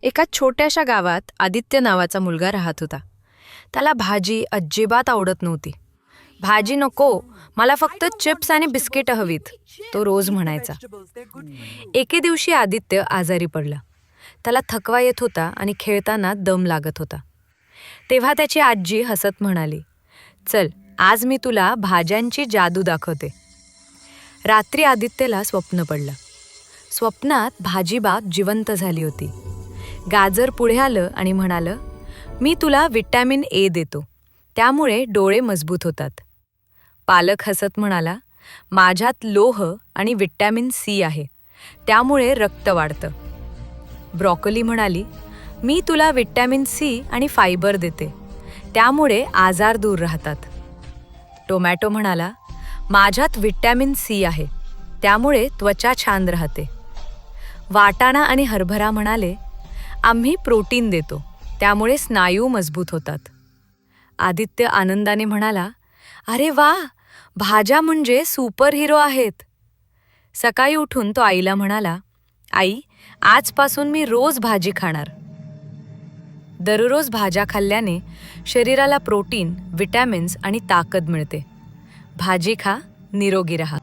एका छोट्याशा गावात आदित्य नावाचा मुलगा राहत होता. त्याला भाजी अजिबात आवडत नव्हती. भाजी नको, मला फक्त चिप्स आणि बिस्किटं हवीत, तो रोज म्हणायचा. एके दिवशी आदित्य आजारी पडला. त्याला थकवा येत होता आणि खेळताना दम लागत होता. तेव्हा त्याची आजी हसत म्हणाली, चल आज मी तुला भाज्यांची जादू दाखवते. रात्री आदित्यला स्वप्न पडलं. स्वप्नात भाजीबाग जिवंत झाली होती. गाजर पुढे आलं आणि म्हणालं, मी तुला विटॅमिन ए देतो, त्यामुळे डोळे मजबूत होतात. पालक हसत म्हणाला, माझ्यात लोह आणि विटॅमिन सी आहे, त्यामुळे रक्त वाढतं. ब्रॉकोली म्हणाली, मी तुला विटॅमिन सी आणि फायबर देते, त्यामुळे आजार दूर राहतात. टोमॅटो म्हणाला, माझ्यात विटॅमिन सी आहे, त्यामुळे त्वचा छान राहते. वाटाणा आणि हरभरा म्हणाले, आम्ही प्रोटीन देतो, त्यामुळे स्नायू मजबूत होतात. आदित्य आनंदाने म्हणाला, अरे वा, भाज्या म्हणजे सुपर हिरो आहेत. सकाळी उठून तो आईला म्हणाला, आई, आजपासून मी रोज भाजी खाणार. दररोज भाज्या खाल्ल्याने शरीराला प्रोटीन, विटॅमिन्स आणि ताकद मिळते. भाजी खा, निरोगी राहा.